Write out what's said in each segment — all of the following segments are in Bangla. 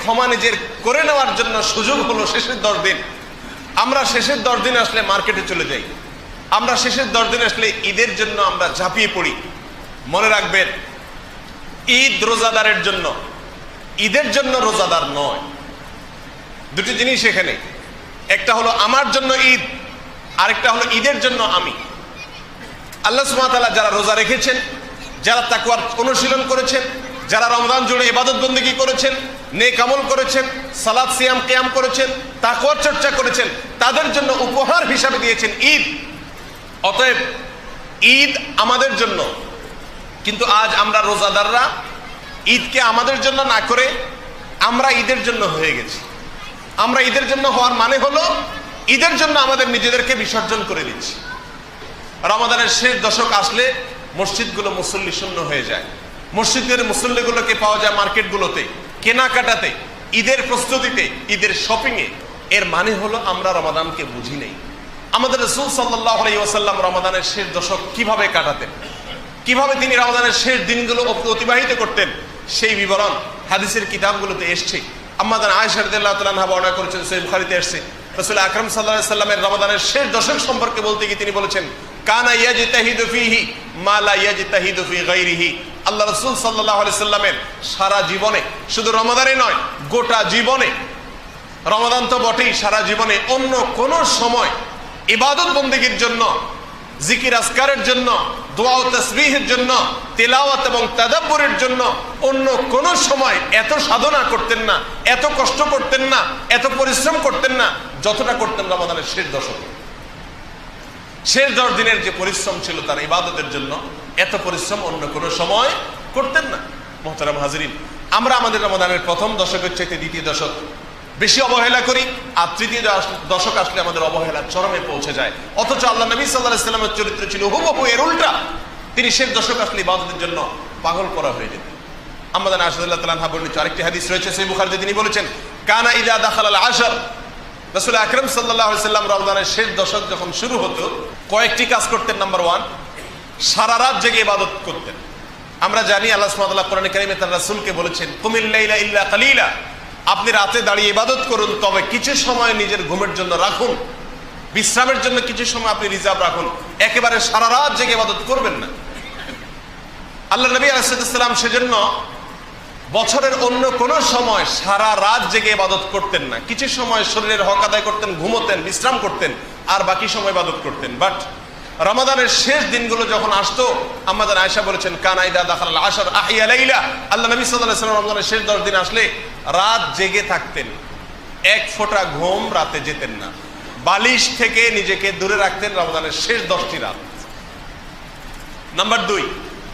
ক্ষমা নিজের করে নেওয়ার জন্য সুযোগ হলো শেষের 10 দিন। আমরা শেষের 10 দিন আসলে মার্কেটে চলে যাই, আমরা শেষের 10 দিন আসলে ঈদের জন্য আমরা ঝাঁপিয়ে পড়ি। মনে রাখবেন, ঈদ রোজাদারের জন্য, ঈদের জন্য রোজাদার নয়। দুটি জিনিস এখানে, একটা হলো আমার জন্য ঈদ, আরেকটা হলো ঈদের জন্য আমি। আল্লাহ সুবহানাহু ওয়া তাআলা যারা রোজা রেখেছেন, যারা তাকওয়ার অনুশীলন করেছেন, যারা রমজান জুড়ে ইবাদত বন্দেগী করেছেন, নেক আমল করেছেন, সালাত সিয়াম কিয়াম করেছেন, তাকওয়ার চর্চা করেছেন, তাদের জন্য উপহার হিসাবে দিয়েছেন ঈদ। অতএব ঈদ আমাদের জন্য। কিন্তু আজ আমরা রোজাদাররা ঈদকে আমাদের জন্য না করে আমরা ঈদের জন্য হয়ে গেছি। আমরা ঈদের জন্য হওয়ার মানে হলো ঈদের জন্য আমাদের নিজেদেরকে বিসর্জন করে দিচ্ছি। রমাদানের শেষ দশক আসলে মসজিদগুলো মুসল্লি শূন্য হয়ে যায়। মসজিদের মুসল্লিগুলোকে পাওয়া যায় মার্কেটগুলোতে, কেনাকাটাতে, ঈদের প্রস্তুতিতে, ঈদের শপিংয়ে। এর মানে হলো আমরা রমাদানকে বুঝি নেই। আমাদের রাসূল সাল্লাল্লাহু আলাইহি ওয়াসাল্লাম রমাদানের শেষ দশক কিভাবে কাটাতেন, কিভাবে তিনি রমাদানের শেষ দিনগুলো অতিবাহিত করতেন, সেই বিবরণ হাদিসের কিতাবগুলোতে এসছে। আম্মা জান আয়েশা রাদিয়াল্লাহু তাআলা আনহা বর্ণনা করেছেন, সহিহ বুখারীতে এসেছে, রাসূল আকরাম সাল্লাল্লাহু আলাইহি ওয়াসাল্লামের রমাদানের শেষ দশক সম্পর্কে বলতে গিয়ে তিনি বলেছেন, কানা ইয়াজতাহিদু ফীহি মা লা ইয়াজতাহিদু ফী গায়রিহি। আল্লাহ রাসূল সাল্লাল্লাহু আলাইহি ওয়াসাল্লামের সারা জীবনে, শুধু রমাদানে নয়, গোটা জীবনে, রমাদান তো বটেই, সারা জীবনে অন্য কোন সময় ইবাদত বন্দেগীর জন্য, জিকির আজকারের জন্য, দোয়া ও তাসবিহের জন্য, তেলাওয়াত এবং তাদাব্বুরের জন্য অন্য কোন সময় এত সাধনা করতেন না, এত কষ্ট করতেন না, এত পরিশ্রম করতেন না যতটা করতেন রমাদানের শেষ দশকে। শেষ 10 দিনের যে পরিশ্রম ছিল তার ইবাদতের জন্য, এত পরিশ্রম অন্য কোনো সময় করতেন না। মুহতারাম হাজিরিন, আমরা আমাদের রমাদানের প্রথম দশকের চাইতে দ্বিতীয় দশক বেশি অবহেলা করি, আর তৃতীয় দশক আসলে আমাদের অবহেলা চরমে পৌঁছে যায়। অথচ আল্লাহ নবী সাল্লাল্লাহু আলাইহি ওয়াসাল্লামের চরিত্র ছিল হুবহু এর উল্টা। তিনি শেষ দশক আসলে ইবাদতের জন্য পাগল করা হয়ে যেতেন। আম্মা জান আয়েশা রাদিয়াল্লাহু তাআলা আনহা বর্ণিত আরেকটি হাদিস রয়েছে সহিহ বুখারীতে, তিনি বলেছেন, কানা ইযা দাখালাল আশর, রাসূল আকরাম সাল্লাল্লাহু আলাইহি ওয়াসাল্লাম রমজানের শেষ দশক যখন শুরু হতো, কয়েকটি কাজ করতেন। নাম্বার 1, সারা রাত জেগে ইবাদত করতেন। আমরা জানি আল্লাহ সুবহানাহু ওয়া তাআলা কোরআনে কারীমে তার রাসূলকে বলেছেন, কুমিল লাইলা ইল্লা কালিলা, আপনি রাতে দাঁড়িয়ে ইবাদত করুন, তবে কিছু সময় নিজের ঘুমের জন্য রাখুন, বিশ্রামের জন্য কিছু সময় আপনি রিজার্ভ রাখুন, একেবারে সারা রাত জেগে ইবাদত করবেন না। আল্লাহ নবী আলাইহিস সালাম সেজন্য বছরের অন্য কোন সময় সারা রাত জেগে ইবাদত করতেন না। কিছু সময় শরীরের হক আদায় করতেন, ঘুমোতেন, বিশ্রাম করতেন, আর বাকি সময় ইবাদত করতেন। বাট রমাদানের শেষ দিনগুলো যখন আসতো, আম্মা জান আয়েশা বলেছেন, কানা ইযা দাখালাল আশর আহইয়া লাইলা, আল্লাহ নবী সাল্লাল্লাহু আলাইহি ওয়াসাল্লাম রমজানের শেষ 10 দিন আসলে রাত জেগে থাকতেন, এক ফোঁটা ঘুম রাতে যেতেন না, বালিশ থেকে নিজেকে দূরে রাখতেন রমজানের শেষ 10টি রাত। নাম্বার 2,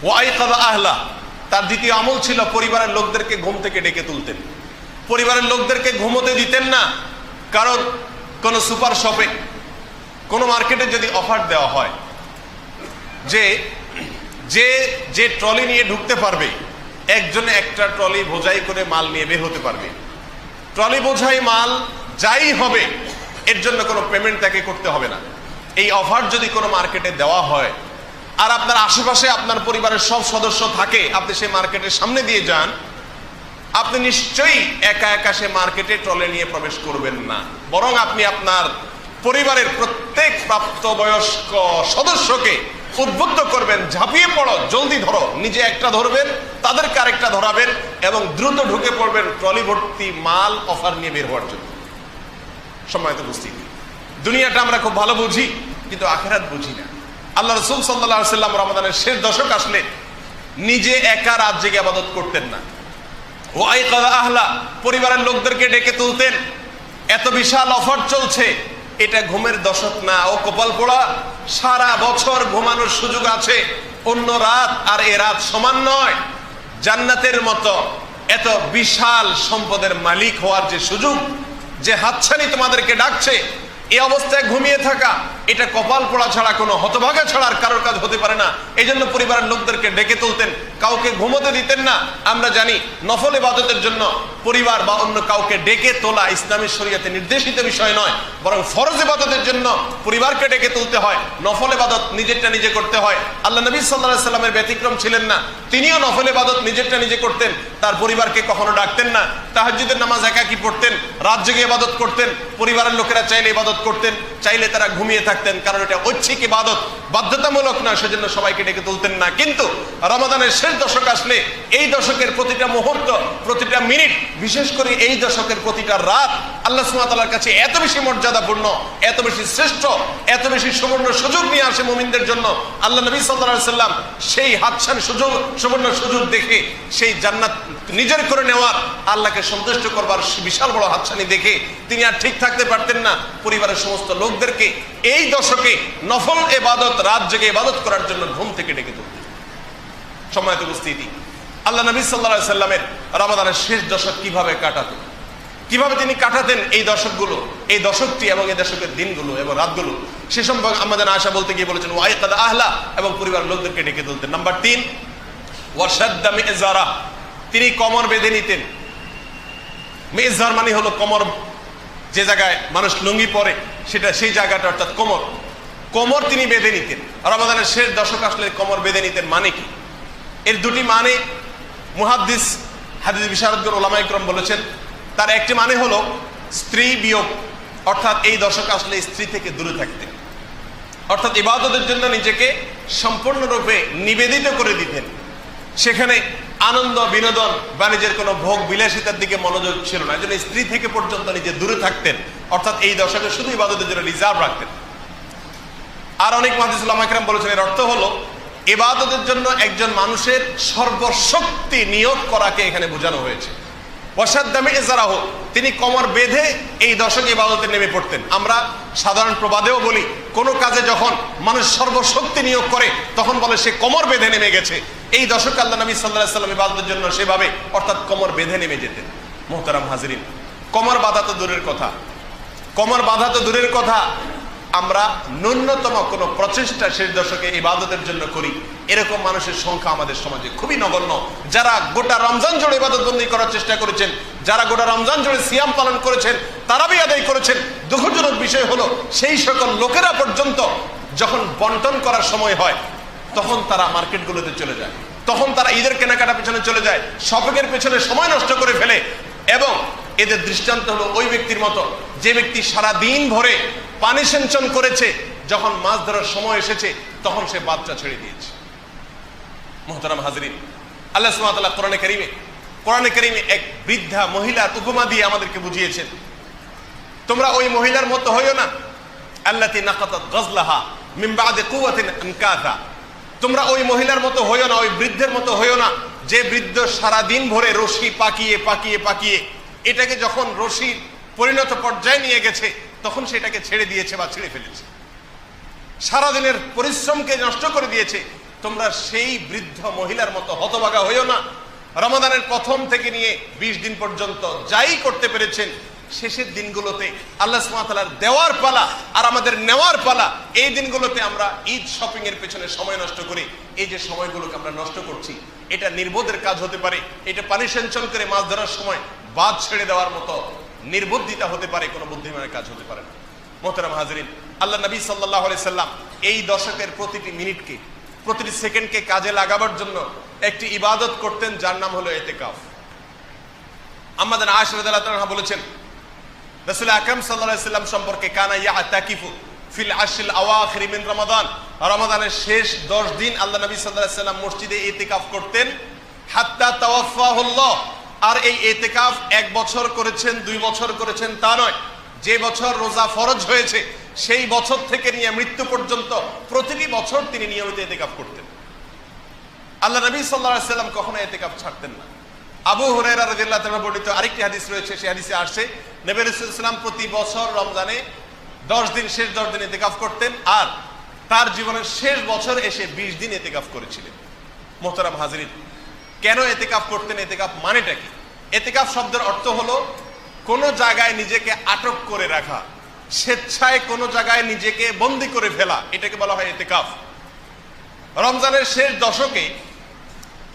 ওয়াইকাযা আহলা, তার দ্বিতীয় আমল ছিল পরিবারের লোকদেরকে ঘুম থেকে ডেকে তুলতেন। পরিবারের লোকদেরকে ঘুমোতে দিতেন না, কারণ কোন সুপার শপে, কোন মার্কেটে যদি অফার দেওয়া হয় যে যে ট্রলি নিয়ে ঢুকতে পারবে, একজনে একটা ট্রলি বোঝাই করে মাল নিয়ে বের হতে পারবে, ট্রলি বোঝাই মাল যাই হবে এর জন্য কোনো পেমেন্ট তাকে করতে হবে না, এই অফার যদি কোনো মার্কেটে দেওয়া হয়, আর আপনার আশেপাশে আপনার পরিবারের সব সদস্য থাকে, আপনি সেই মার্কেটের সামনে দিয়ে যান, আপনি নিশ্চয়ই একা একা সে মার্কেটে ট্রলি নিয়ে প্রবেশ করবেন না, বরং আপনি আপনার পরিবারের প্রত্যেক প্রাপ্তবয়স্ক সদস্যকে উদ্বুদ্ধ করবেন, ঝাঁপিয়ে পড়ো, জলদি ধরো, নিজে একটা ধরবেন, তাদেরকে আরেকটা ধরাবেন, এবং দ্রুত ঢুকে পড়বেন ট্রলি ভর্তি মাল অফার নিয়ে বের হওয়ার জন্য। সম্মানিত উপস্থিতি, দুনিয়াটা আমরা খুব ভালো বুঝি, কিন্তু আখিরাত বুঝি না। আল্লাহ রাসূল সাল্লাল্লাহু আলাইহি ওয়াসাল্লাম রমাদানের শেষ দশক আসলে নিজে একা রাত জেগে ইবাদত করতেন না। ওয়াইকাযা আহলা, পরিবারের লোকদেরকে ডেকে তুলতেন, এত বিশাল অফার চলছে, এটা ঘুমের দশক না, ও কপাল পোড়া, সারা বছর ঘুমানোর সুযোগ আছে, অন্য রাত আর এ রাত সমান নয়। জান্নাতের মতো এত বিশাল সম্পদের মালিক হওয়ার যে সুযোগ, যে হাতছানি তোমাদেরকে ডাকছে, এই অবস্থায় ঘুমিয়ে থাকা এটা কপাল পোড়া ছাড়া, কোনো হতভাগা ছাড়া আর কারোর কাজ হতে পারে না। এই জন্য পরিবারের লোকদেরকে ডেকে তুলতেন, কাউকে ঘুমোতে দিতেন না। আমরা জানি নফল ইবাদতের জন্য পরিবার বা অন্য কাউকে ডেকে তোলা ইসলামী শরীয়তে নির্দেশিত বিষয় নয়, বরং ফরজ ইবাদতের জন্য পরিবারকে ডেকে তুলতে হয়। নফল ইবাদত নিজেরটা নিজে করতে হয়। আল্লাহ নবী সাল্লাল্লাহু আলাইহি সাল্লামের ব্যতিক্রম ছিলেন না, তিনিও নফল ইবাদত নিজেরটা নিজে করতেন, তার পরিবারকে কখনো ডাকতেন না। তাহাজ্জুদের নামাজ একাকী পড়তেন, রাত জেগে ইবাদত করতেন, পরিবারের লোকেরা চাইলে ইবাদত করতেন, চাইলে তারা ঘুমিয়ে থাকতেন, কারণ এটা ঐচ্ছিক ইবাদত, বাধ্যতামূলক না, সেজন্য সবাইকে ডেকে তুলতেন না। কিন্তু রমাদানের শেষ দশক আসলে এই দশকের প্রতিটা মুহূর্ত, প্রতিটা মিনিট, বিশেষ করে এই দশকের প্রতিটা রাত আল্লাহ সুবহানাহু ওয়া তাআলার কাছে এত বেশি মর্যাদাপূর্ণ, এত বেশি শ্রেষ্ঠ, এত বেশি সুবর্ণ সুযোগ নিয়ে আসে মুমিনদের জন্য। আল্লাহ নবী সাল্লাল্লাহু আলাইহি সাল্লাম সেই হাতছানি সুযোগ, সুবর্ণ সুযোগ দেখে, সেই জান্নাত নিজের করে নেওয়ার, আল্লাহকে সন্তুষ্ট করবার বিশাল বড় হাতছানি দেখে তিনি আর ঠিক থাকতে পারতেন না। পরিবারের সমস্ত লোকদেরকে এই দশকে নফল ইবাদত, রাত জেগে ইবাদত করার জন্য ঘুম থেকে ডেকে তুলতেন। সম্মানিত উপস্থিতি, আল্লাহ নবী সাল্লাল্লাহু আলাইহি সাল্লামের রমাদানের শেষ দশক কিভাবে কাটাতেন, কিভাবে তিনি কাটাতেন এই দশকগুলো, এই দশকটি এবং এই দশকের দিনগুলো এবং রাতগুলো, সে সম্পর্কে আমাদের আয়েশা বলতে গিয়ে বলেছেন ওয়াইকাদ আহলা, এবং পরিবারের লোকদেরকে ডেকে তুলতেন। নাম্বার 3, ওয়াশাদ্দা মিজারা, তিনি কমর বেঁধে নিতেন। মিজার মানে হলো কমর, যে জায়গায় মানুষ লুঙ্গি পরে সেটা, সেই জায়গাটা অর্থাৎ কোমর, কোমর তিনি বেঁধে নিতেন। রমাদানের শেষ দশক আসলে কোমর বেঁধে নিতেন মানে কি? এর দুটি মানে মুহাদ্দিস, হাদিস বিশারদগণ, উলামায়ে কেরাম বলেছেন। তার একটি মানে হলো স্ত্রী বিয়োগ, অর্থাৎ এই দশক আসলে স্ত্রী থেকে দূরে থাকতেন, অর্থাৎ ইবাদতের জন্য নিজেকে সম্পূর্ণরূপে নিবেদিত করে দিতেন। সেখানে আনন্দ, বিনোদন বা নিজের কোনো ভোগ বিলাসিতার দিকে মনোযোগ ছিল না, এই জন্য স্ত্রী থেকে পর্যন্ত নিজে দূরে থাকতেন, অর্থাৎ এই দশকে শুধু ইবাদতের জন্য রিজার্ভ রাখতেন। আর অনেক মুহাদ্দিস উলামায়ে কেরাম বলেছেন এর অর্থ হলো ইবাদতের জন্য একজন মানুষের সর্বশক্তি নিয়োগ করাকে এখানে বোঝানো হয়েছে। ওয়াশাদ্দা মিজারাহু, তিনি কমর বেঁধে এই দশকে ইবাদতে নেমে পড়তেন। আমরা সাধারণ প্রবাদেও বলি, কোনো কাজে যখন মানুষ সর্বশক্তি নিয়োগ করে তখন বলে সে কমর বেঁধে নেমে গেছে। এই দশকে আল্লাহ নবী সাল্লাল্লাহু আলাইহি সাল্লাম ইবাদতের জন্য সেভাবে, অর্থাৎ কমর বেঁধে নেমে যেতেন। মুহতারাম হাজিরিন, কমর বাঁধা তো দূরের কথা, কমর বাঁধা তো দূরের কথা, আমরা ন্যূনতম কোনো প্রচেষ্টা শেষ দশকে ইবাদতের জন্য করি, এরকম মানুষের সংখ্যা আমাদের সমাজে খুবই নগণ্য। যারা গোটা রমজান জুড়ে ইবাদতবন্দি করার চেষ্টা করেছেন, যারা গোটা রমজান জুড়ে সিয়াম পালন করেছেন, তারাবির আদায় করেছেন, দুঃখজনক বিষয় হলো সেই সকল লোকেরা পর্যন্ত যখন বন্টন করার সময় হয় তখন তারা মার্কেটগুলোতে চলে যায়, তখন তারা ঈদের কেনাকাটা পেছনে চলে যায়, শপিংয়ের পেছনে সময় নষ্ট করে ফেলে। এবং এদের দৃষ্টান্ত হলো ওই ব্যক্তির মতো যে ব্যক্তি সারা দিন ভরে পানি সেঞ্চন করেছে, যখন মাছ ধরার সময় এসেছে তখন সে বাচ্চা ছেড়ে দিয়েছে। মুহতারাম হাজরিন, আল্লাহ সুবহানাহু ওয়া তাআলা কোরআনে কারীমে এক বৃদ্ধা মহিলার উপমা দিয়ে আমাদেরকে বুঝিয়েছেন, তোমরা ওই মহিলার মতো হইও না, আল্লাতী নাকাতাত গাজলাহা মিন বাদি কুওয়াতিন আনকাসা, তোমরা ওই মহিলার মতো হইও না, ওই বৃদ্ধের মতো হইও না যে বৃদ্ধ সারা দিন ভরে রশি পাকিয়ে পাকিয়ে পাকিয়ে এটাকে যখন রশির পরিণত পর্যায়ে নিয়ে গেছে তখন সেটাকে ছেড়ে দিয়েছে বা ছেড়ে ফেলেছে, সারাদিনের পরিশ্রমকে নষ্ট করে দিয়েছে। তোমরা সেই বৃদ্ধ মহিলার মতো হতভাগা হইও না। রমাদানের প্রথম থেকে নিয়ে 20 দিন পর্যন্ত যাই করতে পেরেছেন, শেষের দিনগুলোতে আল্লাহ সুবহানাহু ওয়া তাআলার দেওয়ার পালা আর আমাদের নেওয়ার পালা। এই দিনগুলোতে আমরা ঈদ শপিং এর পেছনে সময় নষ্ট করি। এই যে সময়গুলোকে আমরা নষ্ট করছি, এটা নির্বোধের কাজ হতে পারে, এটা পানি সেঞ্চন করে মাছ ধরার সময় বাদ ছেড়ে দেওয়ার মতো নির্বুদ্ধিতা হতে পারে, কোনো বুদ্ধিমানের কাজ হতে পারে না। মুহতারাম হাজরিন, আল্লাহ নবী সাল্লাল্লাহু আলাইহি সাল্লাম এই দশকের প্রতিটি মিনিটকে, প্রতিটি সেকেন্ডকে কাজে লাগাবার জন্য একটি ইবাদত করতেন, যার নাম হলো ইতিকাফ। আমাদের আয়েশা রাদিয়াল্লাহু তাআলা বলেছেন, রাসূল আকরাম সাল্লাল্লাহু আলাইহি সাল্লাম সম্পর্কে, কানা ইয়াতাকিফু ফিল আশরিল আওয়াখির মিন রমাদান, রমাদানের শেষ 10 দিন আল্লাহ নবী সাল্লাল্লাহু আলাইহি সাল্লাম মসজিদে ইতিকাফ করতেন, হাত্তা তাওয়াফাহুল্লাহ। আর এই ইতিকাফ 1 বছর করেছেন, 2 বছর করেছেন তা নয়, যে বছর রোজা ফরজ হয়েছে সেই বছর থেকে নিয়ে মৃত্যু পর্যন্ত প্রতিটি বছর তিনি নিয়মিত ইতিকাফ করতেন। আল্লাহ নবী সাল্লাল্লাহু আলাইহি সাল্লাম কখনো ইতিকাফ ছাড়তেন না। আবু হুরায়রা রাদিয়াল্লাহু তাআলা বর্ণিত আরেকটি হাদিস রয়েছে, সেই হাদিসে আসছে নবী রাসূলুল্লাহ সাল্লাল্লাহু আলাইহি ওয়াসাল্লাম প্রতি বছর রমজানে 10 দিন, শেষ 10 দিন ইতিকাফ করতেন, আর তার জীবনের শেষ বছর এসে 20 দিন ইতিকাফ করেছিলেন। মুহতারাম হাজরিন, কেন ইতিকাফ করতেন? ইতিকাফ মানেটা কি? ইতিকাফ শব্দের অর্থ হলো কোন জায়গায় নিজেকে আটক করে রাখা, স্বেচ্ছায় কোনো জায়গায় নিজেকে বন্দী করে ফেলা, এটাকে বলা হয় ইতিকাফ। রমজানের শেষ দশকে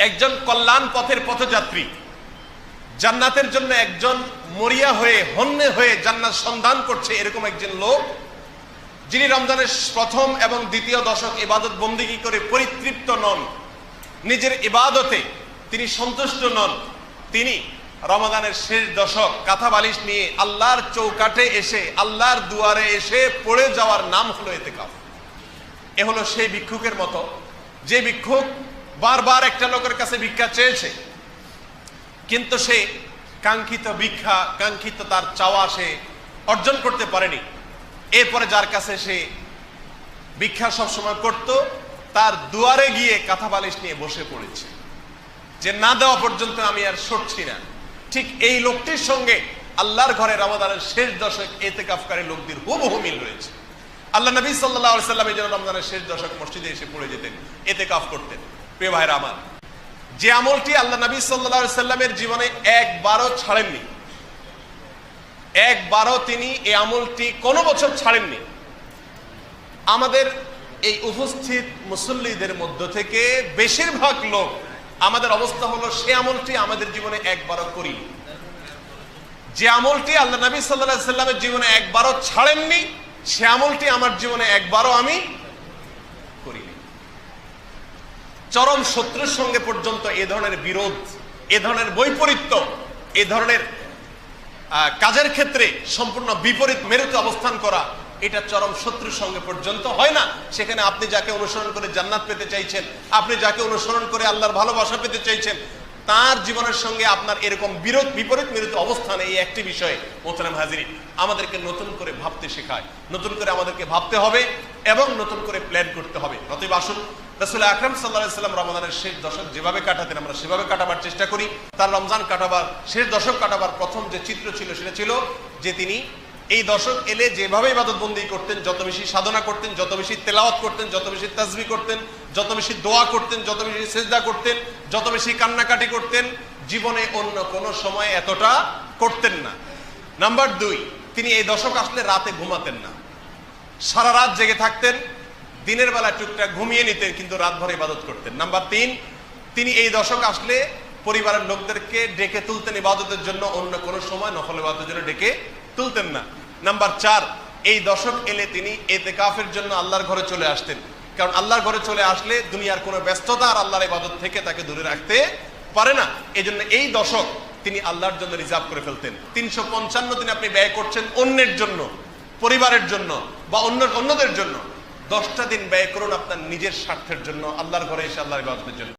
একজন কল্যাণ পথের পথযাত্রী, জান্নাতের জন্য একজন মরিয়া হয়ে হন্যে হয়ে জান্নাত সন্ধান করছে, এরকম একজন লোক যিনি রমজানের প্রথম এবং দ্বিতীয় দশক ইবাদত বন্দিগি করে পরিতৃপ্ত নন, নিজের ইবাদতে তিনি সন্তুষ্ট নন, তিনি রমাদানের শেষ দশক কাঁথা বালিশ নিয়ে আল্লাহর চৌকাঠে এসে, আল্লাহর দুয়ারে এসে পড়ে যাওয়ার নাম হলো ইতিকাফ। এ হলো সেই ভিক্ষুকের মতো, যে ভিক্ষুক বারবার একটা লোকের কাছে ভিক্ষা চেয়েছে, কিন্তু সে কাঙ্ক্ষিত ভিক্ষা, কাঙ্ক্ষিত তার চাওয়া সে অর্জন করতে পারেনি। এরপরে যার কাছে সে ভিক্ষা সবসময় করত, তার দুয়ারে গিয়ে কাঁথা বালিশ নিয়ে বসে পড়েছে, যে না দেওয়া পর্যন্ত আমি আর সরছি না। ঠিক এই লোকটির সঙ্গে আল্লাহর ঘরে রমাদানের শেষ দশক ইতিকাফকারী লোকদের হুবহু মিল রয়েছে। আল্লাহ নবী সাল্লাল্লাহু আলাইহি সাল্লাম এই জন্য রমজানের শেষ দশক মসজিদে এসে পড়ে যেতেন, ইতিকাফ করতেন। প্রিয় ভাইরা আমার, যে আমলটি আল্লাহ নবী সাল্লাল্লাহু আলাইহি সাল্লামের জীবনে একবারও ছাড়েননি, একবারও তিনি এই আমলটি কোনো বছর ছাড়েননি, আমাদের এই উপস্থিত মুসল্লিদের মধ্য থেকে বেশিরভাগ লোক, আমাদের অবস্থা হলো সে আমলটি আমাদের জীবনে একবারও করি। যে আমলটি আল্লাহ নবী সাল্লাল্লাহু আলাইহি সাল্লামের জীবনে একবারও ছাড়েননি, সে আমলটি আমার জীবনে একবারও আমি করিনি। চরম শত্রুর সঙ্গে পর্যন্ত এ ধরনের বিরোধ, এ ধরনের বৈপরীত্য, এ ধরনের কাজের ক্ষেত্রে সম্পূর্ণ বিপরীত মেরুতে অবস্থান করা, এটা চরম শত্রুর সঙ্গে পর্যন্ত হয় না। সেখানে আপনি যাকে অনুসরণ করে জান্নাত পেতে চাইছেন, আপনি যাকে অনুসরণ করে আল্লাহর ভালোবাসা পেতে চাইছেন, তার জীবনের সঙ্গে আপনার এরকম বিপরীত মেরুতে অবস্থান, এই একটি বিষয়ে মোহতারাম হাজিরিন আমাদেরকে নতুন করে ভাবতে শেখায়, নতুন করে আমাদেরকে ভাবতে হবে এবং নতুন করে প্ল্যান করতে হবে। অতএব আসুন রাসূল আকরাম সাল্লাল্লাহু আলাইহি ওয়াসাল্লাম রমাদানের শেষ দশক যেভাবে কাটাতেন, আমরা সেভাবে কাটাবার চেষ্টা করি। তার রমজান কাটাবার, শেষ দশক কাটাবার প্রথম যে চিত্র ছিল সেটা ছিল যে তিনি এই দশক এলে যেভাবে ইবাদত বন্দি করতেন, যত বেশি সাধনা করতেন, যত বেশি তেলাওয়াত করতেন, যত বেশি তাসবিহ করতেন, যত বেশি দোয়া করতেন, যত বেশি সিজদা করতেন, যত বেশি কান্নাকাটি করতেন, জীবনে অন্য কোনো সময় এতটা করতেন না। নাম্বার 2, তিনি এই দশক আসলে রাতে ঘুমাতেন না, সারা রাত জেগে থাকতেন, দিনের বেলা টুকটাক ঘুমিয়ে নিতেন, কিন্তু রাত ভর ইবাদত করতেন। নাম্বার 3, তিনি এই দশক আসলে পরিবারের লোকদেরকে ডেকে তুলতেন ইবাদতের জন্য, অন্য কোনো সময় নফল ইবাদতের জন্য ডেকে তুলতেন না। নাম্বার 4, এই দশক এলে তিনি ইতিকাফের জন্য আল্লাহর ঘরে চলে আসতেন, কারণ আল্লাহর ঘরে চলে আসলে দুনিয়ার কোনো ব্যস্ততা আর আল্লাহর ইবাদত থেকে তাকে দূরে রাখতে পারে না। এই জন্য এই দশক তিনি আল্লাহর জন্য রিজার্ভ করে ফেলতেন। 355 দিন আপনি ব্যয় করছেন অন্যের জন্য, পরিবারের জন্য বা অন্যদের জন্য, 10টা দিন ব্যয় করুন আপনার নিজের স্বার্থের জন্য, আল্লাহর ঘরে এসে আল্লাহর ইবাদতের জন্য।